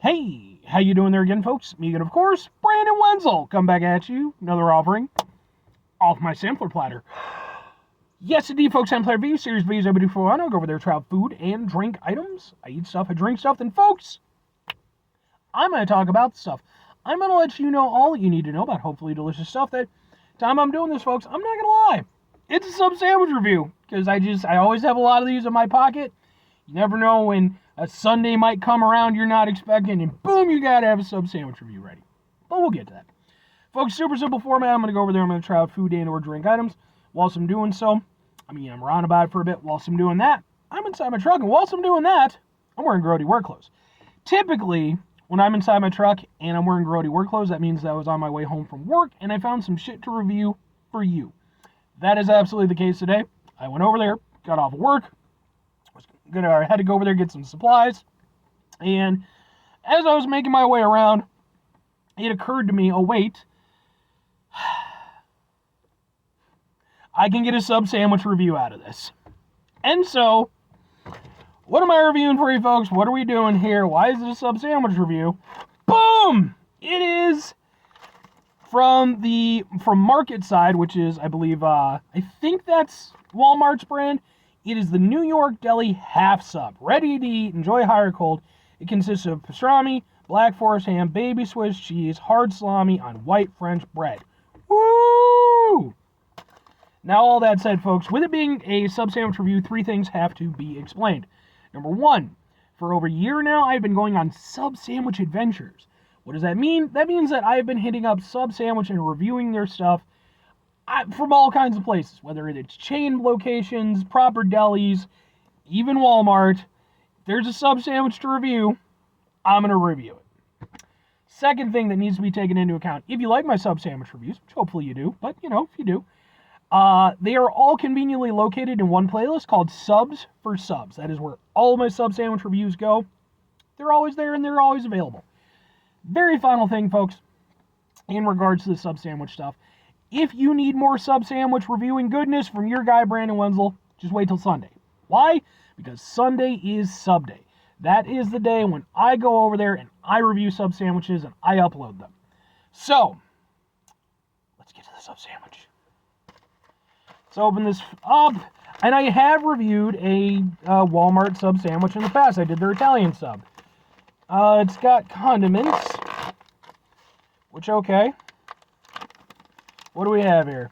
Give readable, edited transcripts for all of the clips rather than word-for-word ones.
Hey, how you doing there again, folks? Me again, of course, Brandon Wenzel. Come back at you. Another offering off my sampler platter. Yes, indeed, folks, I'm Platter V, series videos I do for fun. I'll go over there, try out food and drink items. I eat stuff, I drink stuff. Then, folks, I'm going to talk about stuff. I'm going to let you know all that you need to know about hopefully delicious stuff. That time I'm doing this, folks, I'm not going to lie. It's a sub sandwich review because I always have a lot of these in my pocket. You never know when a Sunday might come around you're not expecting, and boom, you gotta have a sub sandwich review ready. But we'll get to that. Folks, super simple format. I'm gonna go over there, I'm gonna try out food and or drink items. Whilst I'm doing so, I'm around about it for a bit. Whilst I'm doing that, I'm inside my truck, and whilst I'm doing that, I'm wearing grody work clothes. Typically, when I'm inside my truck and I'm wearing grody work clothes, that means that I was on my way home from work and I found some shit to review for you. That is absolutely the case today. I went over there, got off of work, I had to go over there and get some supplies, and as I was making my way around, it occurred to me, oh wait, I can get a sub sandwich review out of this. And so, what am I reviewing for you folks? What are we doing here? Why is it a sub sandwich review? Boom! It is from Marketside, which is, I believe, I think that's Walmart's brand. It is the New York Deli half sub. Ready to eat, enjoy hot or cold. It consists of pastrami, black forest ham, baby Swiss cheese, hard salami on white French bread. Woo! Now, all that said, folks, with it being a sub sandwich review, three things have to be explained. Number one, for over a year now, I've been going on sub sandwich adventures. What does that mean? That means that I've been hitting up Sub Sandwich and reviewing their stuff from all kinds of places, whether it's chain locations, proper delis, even Walmart. If there's a sub sandwich to review, I'm going to review it. Second thing that needs to be taken into account, if you like my sub sandwich reviews, which hopefully you do, but if you do, they are all conveniently located in one playlist called Subs for Subs. That is where all of my sub sandwich reviews go. They're always there and they're always available. Very final thing, folks, in regards to the sub sandwich stuff. If you need more sub sandwich reviewing goodness from your guy, Brandon Wenzel, just wait till Sunday. Why? Because Sunday is SUBday. That is the day when I go over there and I review sub sandwiches and I upload them. So, let's get to the sub sandwich. Let's open this up. And I have reviewed a Walmart sub sandwich in the past. I did their Italian sub. It's got condiments, which, okay. What do we have here?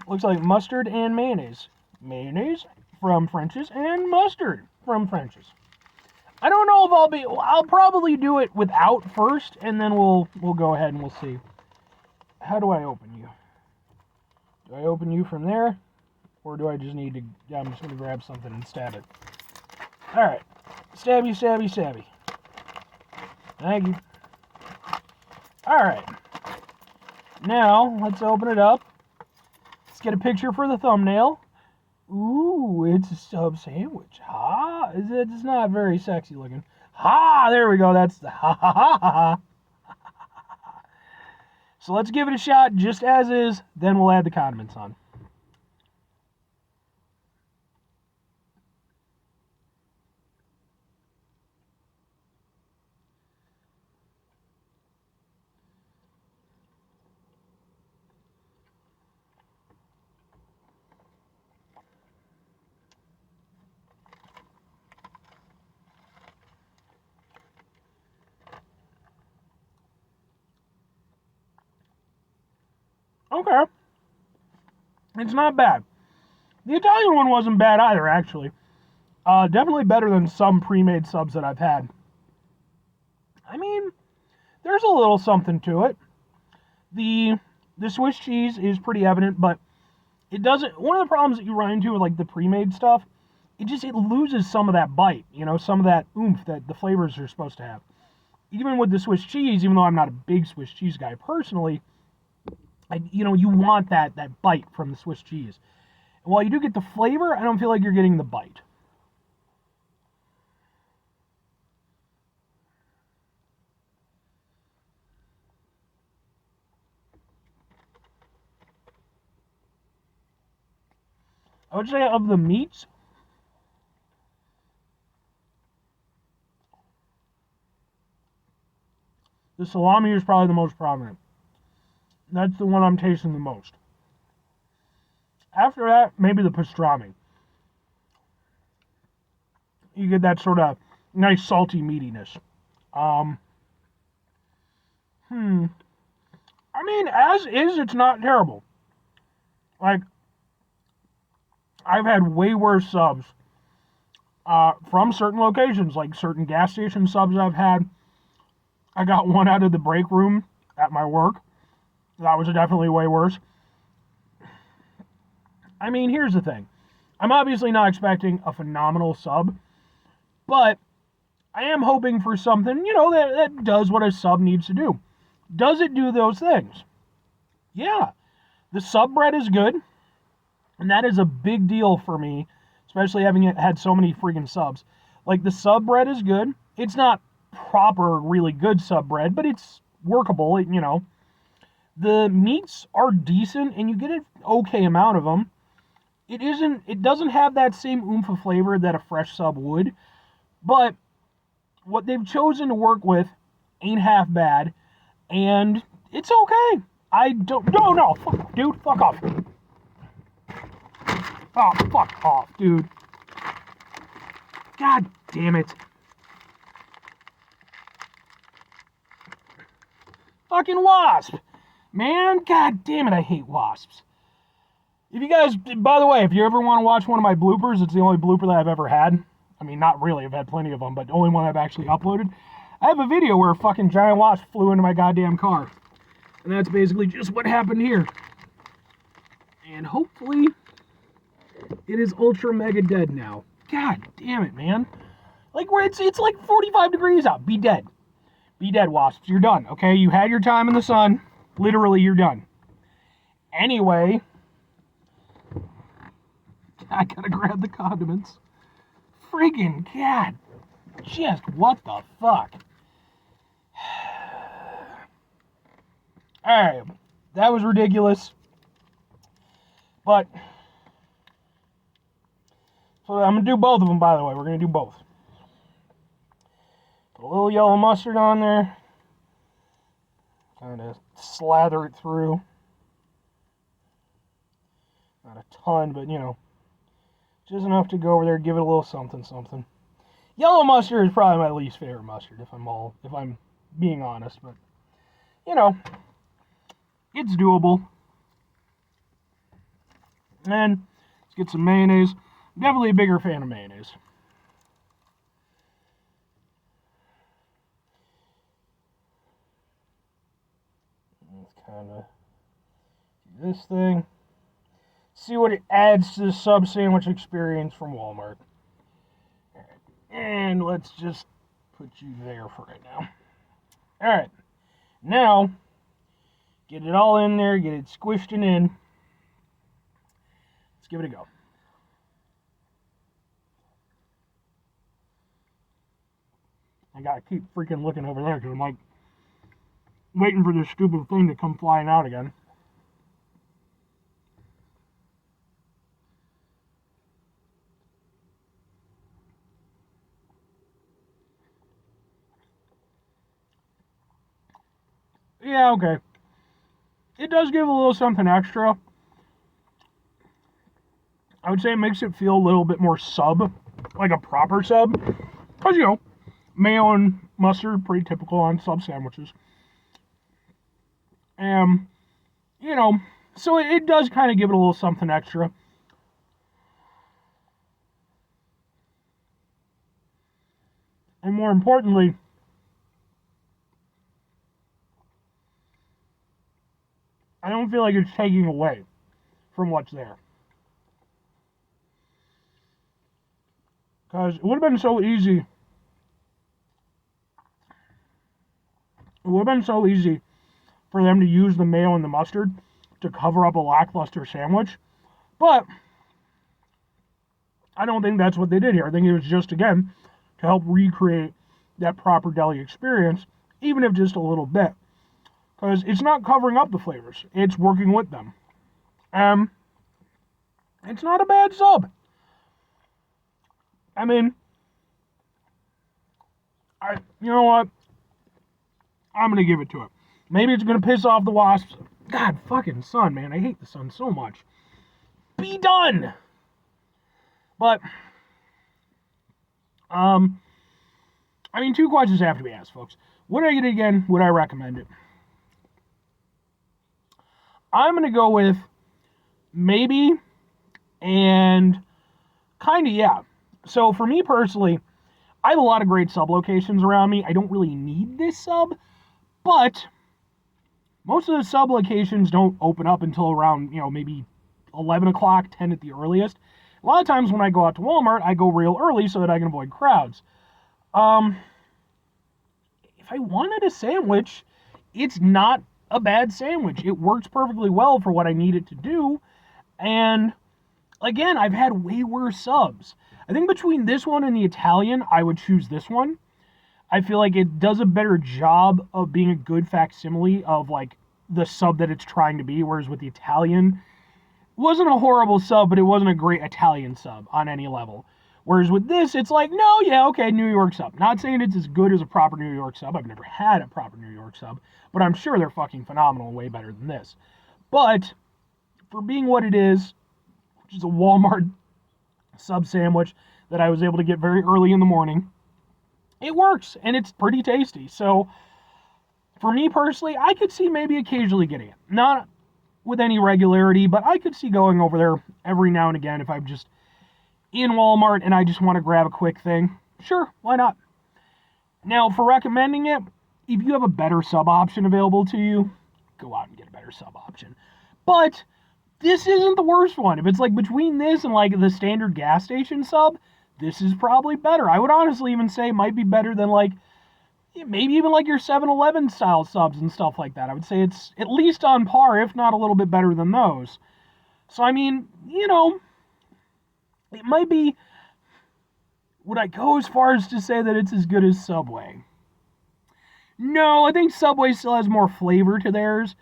Looks like mustard and mayonnaise. Mayonnaise from French's and mustard from French's. I don't know if I'll probably do it without first, and then we'll go ahead and we'll see. How do I open you? Do I open you from there? Or do I just need to, I'm just going to grab something and stab it. Alright. Stabby, stabby, stabby. Thank you. Alright. Now, let's open it up. Let's get a picture for the thumbnail. Ooh, it's a sub sandwich. Ha! It's not very sexy looking. Ha! There we go. That's the ha ha ha ha ha. So let's give it a shot just as is. Then we'll add the condiments on. Okay. It's not bad. The Italian one wasn't bad either, actually. Definitely better than some pre-made subs that I've had. There's a little something to it. The Swiss cheese is pretty evident, but it doesn't... One of the problems that you run into with, the pre-made stuff, it loses some of that bite, some of that oomph that the flavors are supposed to have. Even with the Swiss cheese, even though I'm not a big Swiss cheese guy personally, you want that bite from the Swiss cheese. And while you do get the flavor, I don't feel like you're getting the bite. I would say of the meats, The salami is probably the most prominent. That's the one I'm tasting the most. After that, maybe the pastrami. You get that sort of nice salty meatiness. I mean, as is, it's not terrible. Like, I've had way worse subs from certain locations, like certain gas station subs I've had. I got one out of the break room at my work. That was definitely way worse. I mean, here's the thing. I'm obviously not expecting a phenomenal sub, but I am hoping for something, that does what a sub needs to do. Does it do those things? Yeah. The sub bread is good, and that is a big deal for me, especially having had so many freaking subs. Like, the sub bread is good. It's not proper, really good sub bread, but it's workable, The meats are decent, and you get an okay amount of them. It doesn't have that same oomph of flavor that a fresh sub would, but what they've chosen to work with ain't half bad, and it's okay. No, fuck, dude, fuck off. Oh, fuck off, dude. God damn it. Fucking wasp. Man, god damn it, I hate wasps. If you guys, by the way, if you ever want to watch one of my bloopers, it's the only blooper that I've ever had. I mean, not really, I've had plenty of them, but the only one I've actually uploaded. I have a video where a fucking giant wasp flew into my goddamn car. And that's basically just what happened here. And hopefully, it is ultra mega dead now. God damn it, man. Like, it's like 45 degrees out. Be dead. Be dead, wasps. You're done, okay? You had your time in the sun. Literally, you're done. Anyway, I gotta grab the condiments. Friggin' God. Just what the fuck? Alright. That was ridiculous. But, so I'm gonna do both of them, by the way. We're gonna do both. Put a little yellow mustard on there. Kind of slather it through. Not a ton, but just enough to go over there, give it a little something, something. Yellow mustard is probably my least favorite mustard, if I'm being honest, but it's doable. And let's get some mayonnaise. I'm definitely a bigger fan of mayonnaise. Let's kind of do this thing. See what it adds to the sub sandwich experience from Walmart. All right. And let's just put you there for right now. Alright. Now, get it all in there, get it squished and in. Let's give it a go. I gotta keep freaking looking over there because I'm like waiting for this stupid thing to come flying out again. Yeah, okay. It does give a little something extra. I would say it makes it feel a little bit more sub, like a proper sub. Because, mayo and mustard, pretty typical on sub sandwiches. So it does kind of give it a little something extra. And more importantly, I don't feel like it's taking away from what's there. Because it would have been so easy. It would have been so easy for them to use the mayo and the mustard to cover up a lackluster sandwich. But I don't think that's what they did here. I think it was just, again, to help recreate that proper deli experience, even if just a little bit. Because it's not covering up the flavors. It's working with them. It's not a bad sub. I mean, you know what? I'm going to give it to it. Maybe it's going to piss off the wasps. God, fucking sun, man. I hate the sun so much. Be done! But, I mean, 2 questions have to be asked, folks. Would I get it again? Would I recommend it? I'm going to go with maybe and kind of, yeah. So for me personally, I have a lot of great sub locations around me. I don't really need this sub, but most of the sub locations don't open up until around, maybe 11 o'clock, 10 at the earliest. A lot of times when I go out to Walmart, I go real early so that I can avoid crowds. If I wanted a sandwich, it's not a bad sandwich. It works perfectly well for what I need it to do. And again, I've had way worse subs. I think between this one and the Italian, I would choose this one. I feel like it does a better job of being a good facsimile of like the sub that it's trying to be, whereas with the Italian, it wasn't a horrible sub, but it wasn't a great Italian sub on any level. Whereas with this, it's like, no, yeah, okay, New York sub. Not saying it's as good as a proper New York sub. I've never had a proper New York sub, but I'm sure they're fucking phenomenal and way better than this. But for being what it is, which is a Walmart sub sandwich that I was able to get very early in the morning, it works, and it's pretty tasty. So for me personally, I could see maybe occasionally getting it. Not with any regularity, but I could see going over there every now and again if I'm just in Walmart and I just want to grab a quick thing. Sure, why not? Now, for recommending it, if you have a better sub option available to you, go out and get a better sub option. But this isn't the worst one. If it's like between this and like the standard gas station sub, this is probably better. I would honestly even say it might be better than like maybe even like your 7-Eleven style subs and stuff like that. I would say it's at least on par, if not a little bit better than those. So, I mean, it might be, would I go as far as to say that it's as good as Subway? No, I think Subway still has more flavor to theirs,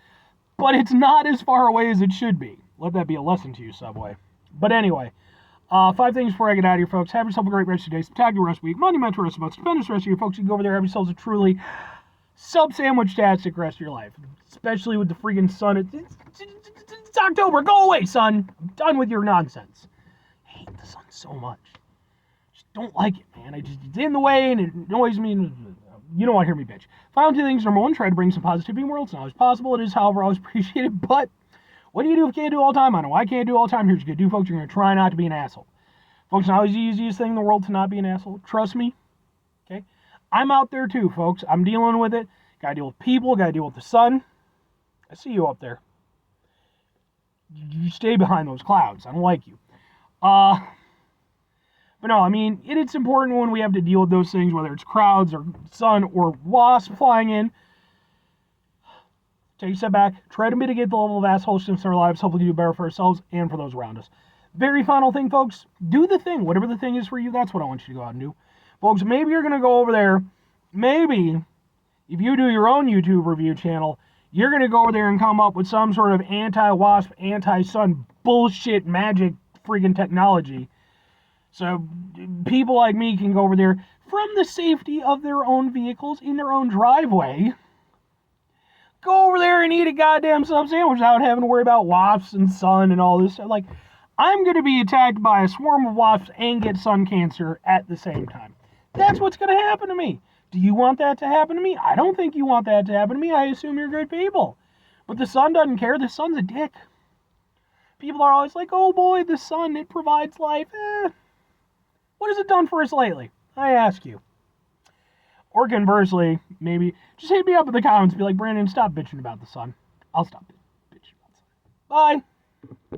but it's not as far away as it should be. Let that be a lesson to you, Subway. But anyway, 5 things before I get out of here, folks. Have yourself a great rest of your day, spectacular rest of the week, monumental rest of the month, stupendous rest of your folks. You can go over there, have yourselves a truly sub-sandwich-tastic rest of your life, especially with the freaking sun. It's October. Go away, sun. I'm done with your nonsense. I hate the sun so much. Just don't like it, man. It's in the way and it annoys me. You don't want to hear me bitch. Final 2 things. Number 1, try to bring some positivity in the world. It's not always possible. It is, however, always appreciated. But what do you do if you can't do all the time? I know I can't do all the time. Here's what you can do, folks. You're going to try not to be an asshole. Folks, not always the easiest thing in the world to not be an asshole. Trust me. Okay? I'm out there too, folks. I'm dealing with it. Gotta deal with people. Gotta deal with the sun. I see you up there. You stay behind those clouds. I don't like you. But no, I mean, it's important when we have to deal with those things, whether it's crowds or sun or wasps flying in. Take a step back. Try to mitigate the level of assholishness in our lives. Hopefully do better for ourselves and for those around us. Very final thing, folks. Do the thing. Whatever the thing is for you, that's what I want you to go out and do. Folks, maybe you're going to go over there. Maybe, if you do your own YouTube review channel, you're going to go over there and come up with some sort of anti-wasp, anti-sun bullshit magic freaking technology. So people like me can go over there from the safety of their own vehicles in their own driveway. Go over there and eat a goddamn sub sandwich without having to worry about wasps and sun and all this stuff. Like, I'm going to be attacked by a swarm of wasps and get sun cancer at the same time. That's what's going to happen to me. Do you want that to happen to me? I don't think you want that to happen to me. I assume you're good people. But the sun doesn't care. The sun's a dick. People are always like, oh boy, the sun, it provides life. What has it done for us lately? I ask you. Or conversely, maybe, just hit me up in the comments and be like, Brandon, stop bitching about the sun. I'll stop bitching about the sun. Bye.